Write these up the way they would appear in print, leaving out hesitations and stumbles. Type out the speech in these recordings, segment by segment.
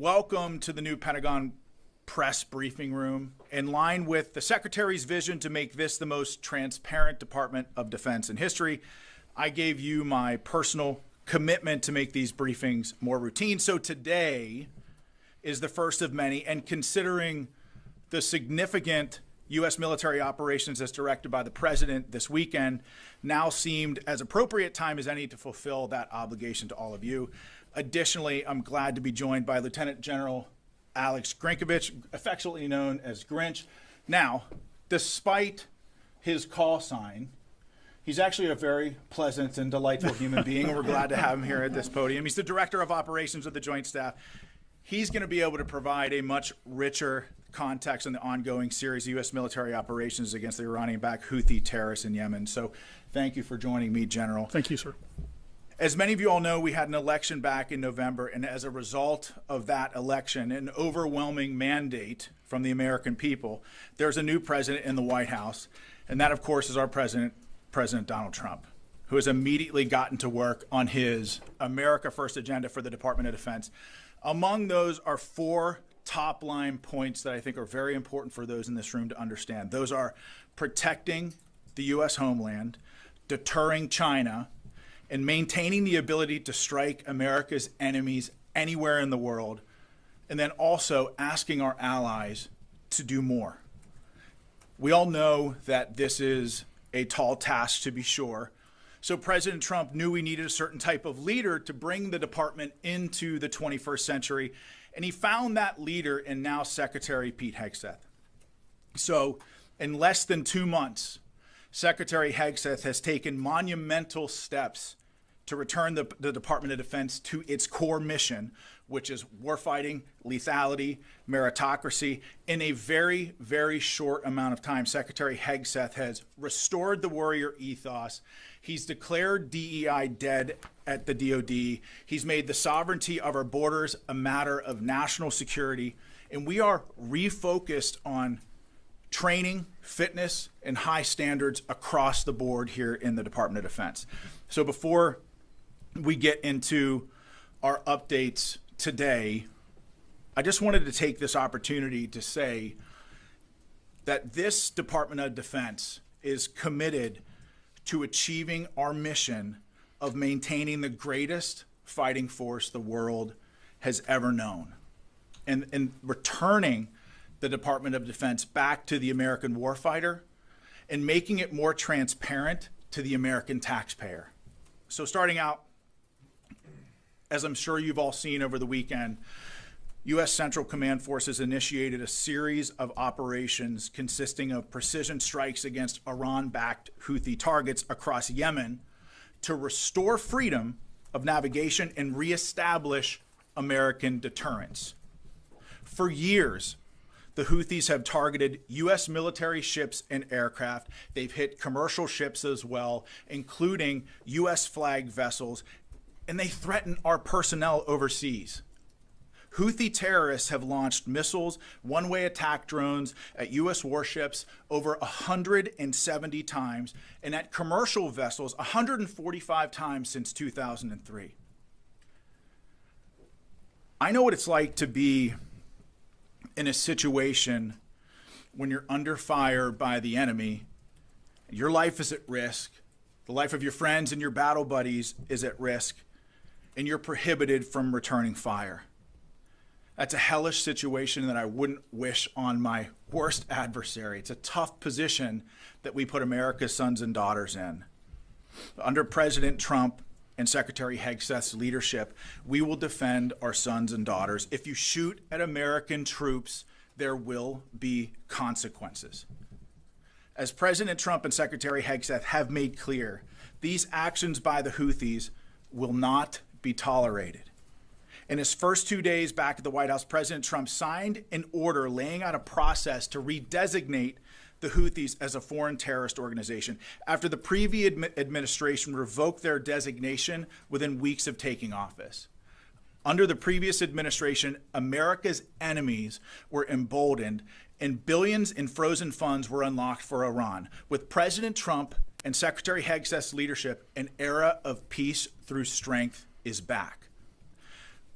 Welcome to the new Pentagon press briefing room. In line with the Secretary's vision to make this the most transparent Department of Defense in history, I gave you my personal commitment to make these briefings more routine. So today is the first of many, and considering the significant U.S. military operations as directed by the President this weekend, now seemed as appropriate time as any to fulfill that obligation to all of you. Additionally, I'm glad to be joined by Lieutenant General Alex Grinkovich, affectionately known as Grinch. Now, despite his call sign, he's actually a very pleasant and delightful human being, and we're glad to have him here at this podium. He's the Director of Operations of the Joint Staff. He's going to be able to provide a much richer context in the ongoing series of U.S. military operations against the Iranian-backed Houthi terrorists in Yemen. So thank you for joining me, General. Thank you, sir. As many of you all know, we had an election back in November, and as a result of that election, an overwhelming mandate from the American people, there's a new president in the White House, and that, of course, is our president, President Donald Trump, who has immediately gotten to work on his America First agenda for the Department of Defense. Among those are four top-line points that I think are very important for those in this room to understand. Those are protecting the U.S. homeland, deterring China, and maintaining the ability to strike America's enemies anywhere in the world, and then also asking our allies to do more. We all know that this is a tall task, to be sure. So President Trump knew we needed a certain type of leader to bring the department into the 21st century, and he found that leader in now Secretary Pete Hegseth. So in less than 2 months, Secretary Hegseth has taken monumental steps to return the Department of Defense to its core mission, which is warfighting, lethality, meritocracy. In a very, very short amount of time, Secretary Hegseth has restored the warrior ethos. He's declared DEI dead at the DoD. He's made the sovereignty of our borders a matter of national security. And we are refocused on training, fitness, and high standards across the board here in the Department of Defense. So before we get into our updates today, I just wanted to take this opportunity to say that this Department of Defense is committed to achieving our mission of maintaining the greatest fighting force the world has ever known, and returning the Department of Defense back to the American warfighter and making it more transparent to the American taxpayer. So starting out, as I'm sure you've all seen over the weekend, U.S. Central Command Forces initiated a series of operations consisting of precision strikes against Iran-backed Houthi targets across Yemen to restore freedom of navigation and reestablish American deterrence. For years, the Houthis have targeted U.S. military ships and aircraft. They've hit commercial ships as well, including U.S. flagged vessels, and they threaten our personnel overseas. Houthi terrorists have launched missiles, one-way attack drones at U.S. warships over 170 times, and at commercial vessels 145 times since 2003. I know what it's like to be in a situation when you're under fire by the enemy, your life is at risk, the life of your friends and your battle buddies is at risk, and you're prohibited from returning fire. That's a hellish situation that I wouldn't wish on my worst adversary. It's a tough position that we put America's sons and daughters in. Under President Trump and Secretary Hegseth's leadership, we will defend our sons and daughters. If you shoot at American troops, there will be consequences. As President Trump and Secretary Hegseth have made clear, these actions by the Houthis will not be tolerated. In his first 2 days back at the White House, President Trump signed an order laying out a process to redesignate the Houthis as a foreign terrorist organization after the previous administration revoked their designation within weeks of taking office. Under the previous administration, America's enemies were emboldened and billions in frozen funds were unlocked for Iran. With President Trump and Secretary Hegseth's leadership, an era of peace through strength is back.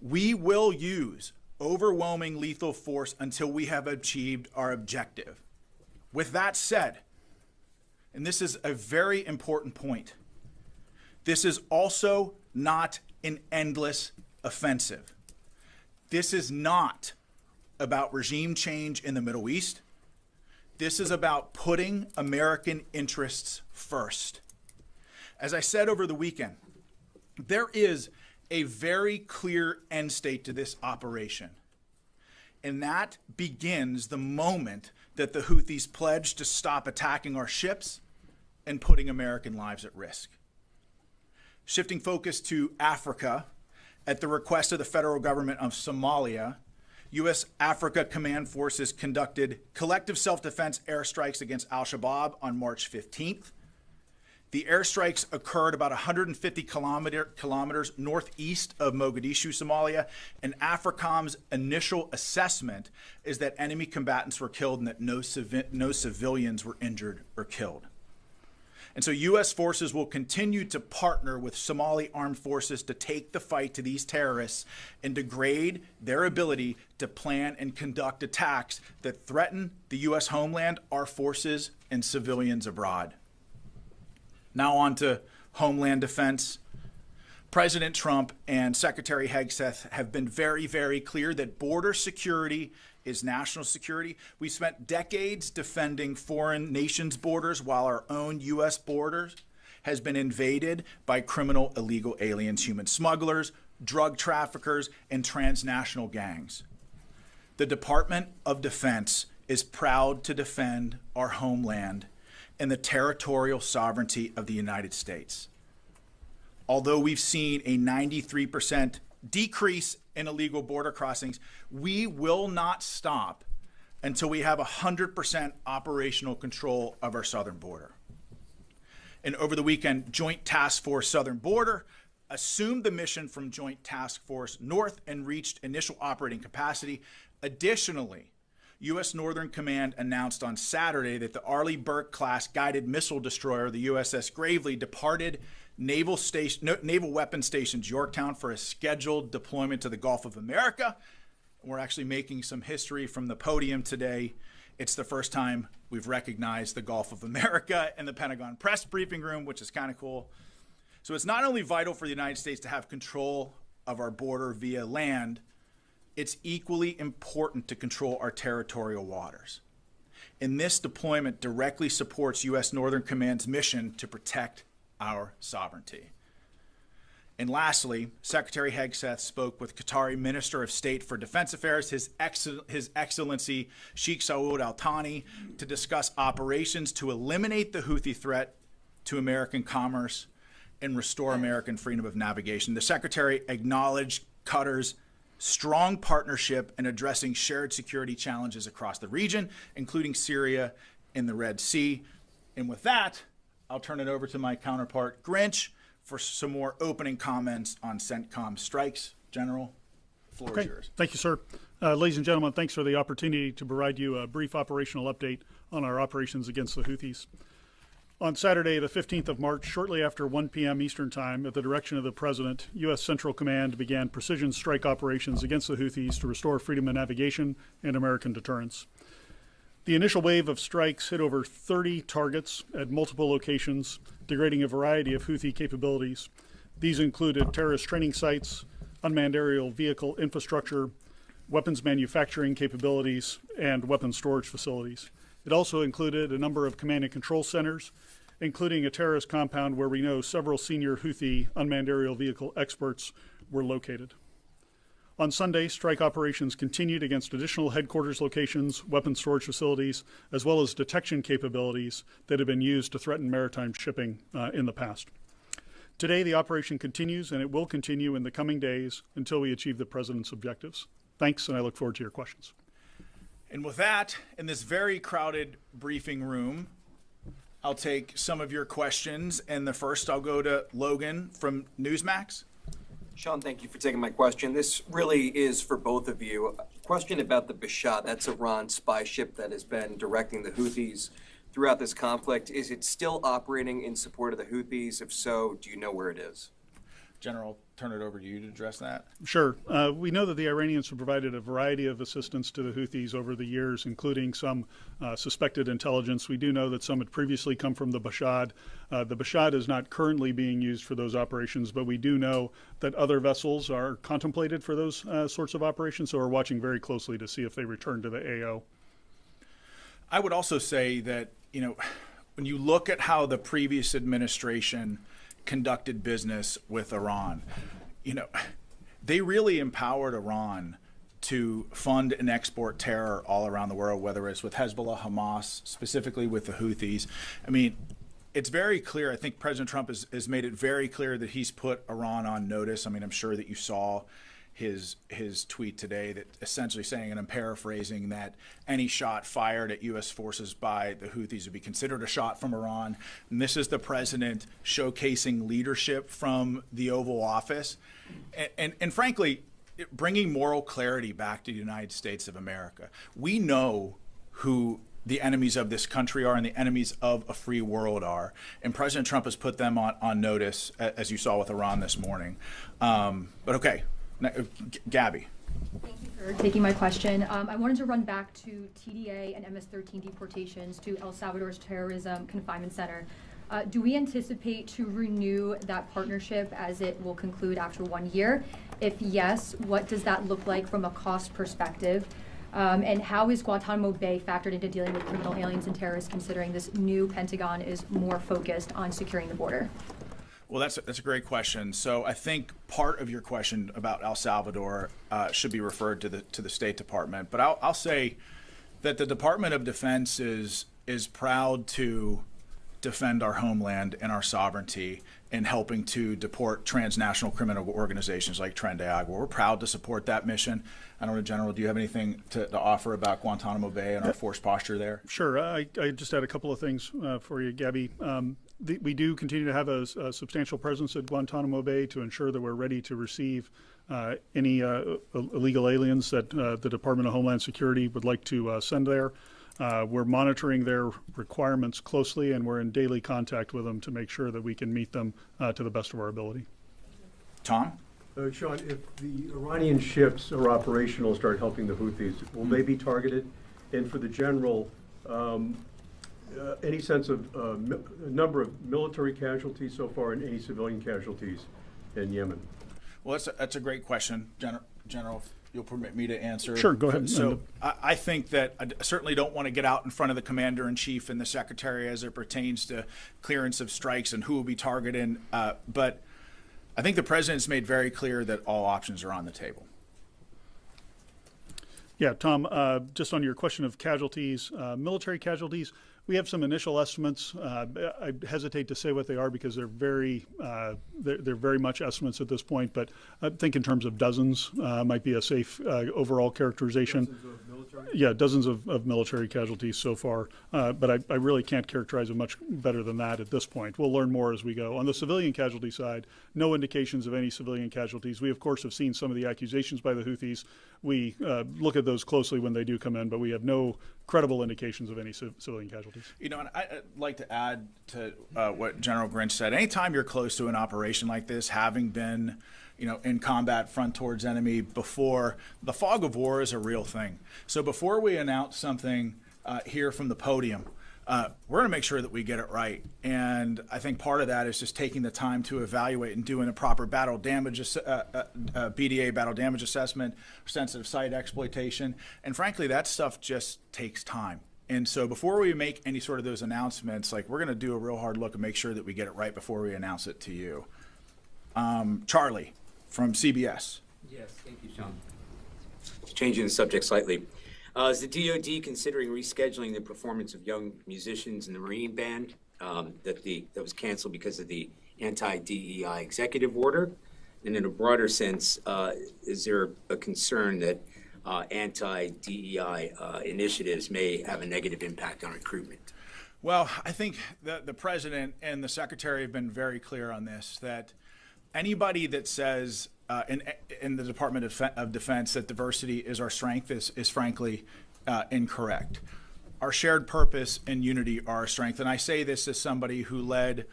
We will use overwhelming lethal force until we have achieved our objective. With that said, and this is a very important point, this is also not an endless offensive. This is not about regime change in the Middle East. This is about putting American interests first. As I said over the weekend, there is a very clear end state to this operation. And that begins the moment that the Houthis pledge to stop attacking our ships and putting American lives at risk. Shifting focus to Africa, at the request of the federal government of Somalia, U.S. Africa Command Forces conducted collective self-defense airstrikes against al-Shabaab on March 15th. The airstrikes occurred about 150 kilometers northeast of Mogadishu, Somalia, and AFRICOM's initial assessment is that enemy combatants were killed and that no civilians were injured or killed. And so U.S. forces will continue to partner with Somali armed forces to take the fight to these terrorists and degrade their ability to plan and conduct attacks that threaten the U.S. homeland, our forces, and civilians abroad. Now on to Homeland Defense. President Trump and Secretary Hegseth have been very, very clear that border security is national security. We spent decades defending foreign nations' borders while our own U.S. borders has been invaded by criminal illegal aliens, human smugglers, drug traffickers, and transnational gangs. The Department of Defense is proud to defend our homeland and the territorial sovereignty of the United States. Although we've seen a 93% decrease in illegal border crossings, we will not stop until we have 100% operational control of our southern border. And over the weekend, Joint Task Force Southern Border assumed the mission from Joint Task Force North and reached initial operating capacity. Additionally, U.S. Northern Command announced on Saturday that the Arleigh Burke-class guided missile destroyer, the USS Gravely, departed Naval Weapons Station Yorktown for a scheduled deployment to the Gulf of America. We're actually making some history from the podium today. It's the first time we've recognized the Gulf of America in the Pentagon press briefing room, which is kind of cool. So it's not only vital for the United States to have control of our border via land, it's equally important to control our territorial waters. And this deployment directly supports U.S. Northern Command's mission to protect our sovereignty. And lastly, Secretary Hegseth spoke with Qatari Minister of State for Defense Affairs, His Excellency Sheikh Saud Al Thani, to discuss operations to eliminate the Houthi threat to American commerce and restore American freedom of navigation. The Secretary acknowledged Qatar's strong partnership in addressing shared security challenges across the region, including Syria and the Red Sea. And with that, I'll turn it over to my counterpart, Grinch, for some more opening comments on CENTCOM strikes. General, the floor is yours. Thank you, sir. Ladies and gentlemen, thanks for the opportunity to provide you a brief operational update on our operations against the Houthis. On Saturday, the 15th of March, shortly after 1 p.m. Eastern Time, at the direction of the President, U.S. Central Command began precision strike operations against the Houthis to restore freedom of navigation and American deterrence. The initial wave of strikes hit over 30 targets at multiple locations, degrading a variety of Houthi capabilities. These included terrorist training sites, unmanned aerial vehicle infrastructure, weapons manufacturing capabilities, and weapons storage facilities. It also included a number of command and control centers, including a terrorist compound where we know several senior Houthi unmanned aerial vehicle experts were located. On Sunday, strike operations continued against additional headquarters locations, weapons storage facilities, as well as detection capabilities that have been used to threaten maritime shipping in the past. Today, the operation continues, and it will continue in the coming days until we achieve the President's objectives. Thanks, and I look forward to your questions. And with that, in this very crowded briefing room, I'll take some of your questions. And the first, I'll go to Logan from Newsmax. Sean, thank you for taking my question. This really is for both of you. A question about the Bashat. That's Iran's spy ship that has been directing the Houthis throughout this conflict. Is it still operating in support of the Houthis? If so, do you know where it is? General turn it over to you to address that. Sure. We know that the Iranians have provided a variety of assistance to the Houthis over the years, including some suspected intelligence. We do know that some had previously come from the Bashad. The Bashad is not currently being used for those operations, but we do know that other vessels are contemplated for those sorts of operations, so we're watching very closely to see if they return to the AO. I would also say that, when you look at how the previous administration conducted business with Iran, they really empowered Iran to fund and export terror all around the world, whether it's with Hezbollah, Hamas, specifically with the Houthis. I mean, it's very clear. I think President Trump has made it very clear that he's put Iran on notice. I mean, I'm sure that you saw his tweet today that essentially saying, and I'm paraphrasing, that any shot fired at U.S. forces by the Houthis would be considered a shot from Iran. And this is the president showcasing leadership from the Oval Office. And frankly, bringing moral clarity back to the United States of America. We know who the enemies of this country are and the enemies of a free world are. And President Trump has put them on notice, as you saw with Iran this morning. But okay. Gabby. Thank you for taking my question. I wanted to run back to TDA and MS-13 deportations to El Salvador's Terrorism Confinement Center. Do we anticipate to renew that partnership as it will conclude after 1 year? If yes, what does that look like from a cost perspective? And how is Guantanamo Bay factored into dealing with criminal aliens and terrorists, considering this new Pentagon is more focused on securing the border? Well, that's a great question. So I think part of your question about El Salvador should be referred to the State Department. But I'll say that the Department of Defense is proud to defend our homeland and our sovereignty in helping to deport transnational criminal organizations like Tren de Agua. We're proud to support that mission. I don't know, General, do you have anything to offer about Guantanamo Bay and our force posture there? Sure. I just had a couple of things for you, Gabby. We do continue to have a substantial presence at Guantanamo Bay to ensure that we're ready to receive any illegal aliens that the Department of Homeland Security would like to send there. We're monitoring their requirements closely, and we're in daily contact with them to make sure that we can meet them to the best of our ability. Tom? Sean, if the Iranian ships are operational, start helping the Houthis, will they be targeted? And for the general, any sense of number of military casualties so far and any civilian casualties in Yemen? Well, that's a great question, General. If you'll permit me to answer. Sure, go ahead. So I think that I certainly don't want to get out in front of the Commander-in-Chief and the Secretary as it pertains to clearance of strikes and who will be targeted. But I think the President's made very clear that all options are on the table. Yeah, Tom, just on your question of casualties, military casualties, we have some initial estimates. I hesitate to say what they are because they're very much estimates at this point, but I think in terms of dozens might be a safe overall characterization. Dozens of military? Yeah, dozens of military casualties so far, but I really can't characterize it much better than that at this point. We'll learn more as we go. On the civilian casualty side, no indications of any civilian casualties. We, of course, have seen some of the accusations by the Houthis. We look at those closely when they do come in, but we have no credible indications of any civilian casualties. And I'd like to add to what General Grinch said. Anytime you're close to an operation like this, having been, in combat front towards enemy before, the fog of war is a real thing. So before we announce something here from the podium, we're going to make sure that we get it right. And I think part of that is just taking the time to evaluate and doing a proper battle damage, BDA battle damage assessment, sensitive site exploitation. And frankly, that stuff just takes time. And so before we make any sort of those announcements, we're going to do a real hard look and make sure that we get it right before we announce it to you. Charlie from CBS. Yes, thank you, Sean. Changing the subject slightly. Is the DoD considering rescheduling the performance of young musicians in the Marine Band that was canceled because of the anti-DEI executive order? And in a broader sense, is there a concern that anti-DEI initiatives may have a negative impact on recruitment? Well, I think the President and the Secretary have been very clear on this, that anybody that says in the Department of Defense that diversity is our strength is frankly incorrect. Our shared purpose and unity are our strength. And I say this as somebody who led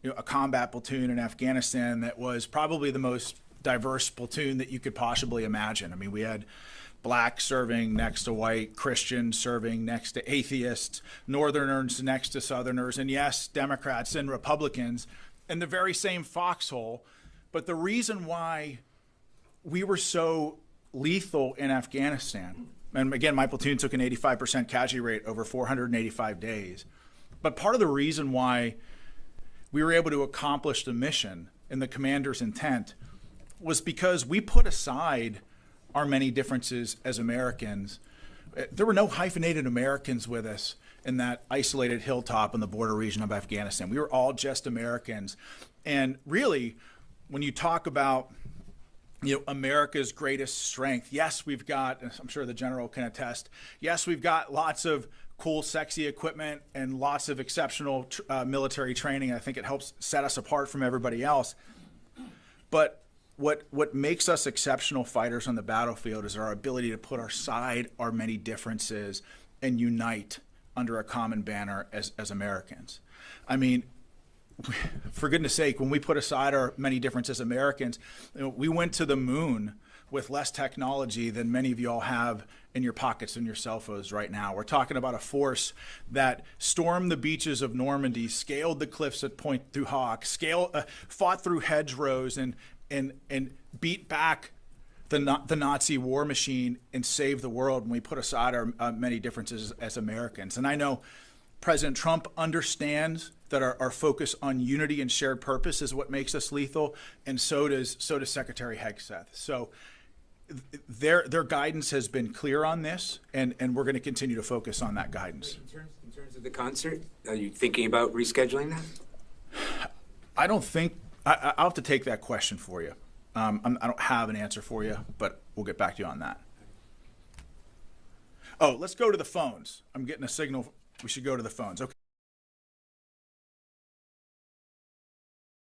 a combat platoon in Afghanistan that was probably the most diverse platoon that you could possibly imagine. I mean, we had black serving next to white, Christians serving next to atheists, Northerners next to Southerners, and yes, Democrats and Republicans in the very same foxhole. But the reason why we were so lethal in Afghanistan, and again, my platoon took an 85% casualty rate over 485 days, but part of the reason why we were able to accomplish the mission and the commander's intent was because we put aside our many differences as Americans. There were no hyphenated Americans with us in that isolated hilltop in the border region of Afghanistan. We were all just Americans. And really, when you talk about America's greatest strength, yes, we've got, I'm sure the general can attest, yes, we've got lots of cool, sexy equipment and lots of exceptional military training. I think it helps set us apart from everybody else. But what makes us exceptional fighters on the battlefield is our ability to put aside our many differences and unite under a common banner as Americans. I mean, for goodness sake, when we put aside our many differences as Americans, we went to the moon with less technology than many of you all have in your pockets and your cell phones right now. We're talking about a force that stormed the beaches of Normandy, scaled the cliffs at Pointe du Hoc, fought through hedgerows, and beat back the Nazi war machine and saved the world when we put aside our many differences as Americans. And I know President Trump understands that our focus on unity and shared purpose is what makes us lethal, and so does Secretary Hegseth. So their guidance has been clear on this, and we're going to continue to focus on that guidance. In terms of the concert, are you thinking about rescheduling that? I don't think. I'll have to take that question for you. I don't have an answer for you, but we'll get back to you on that. Oh, let's go to the phones. I'm getting a signal. We should go to the phones. Okay.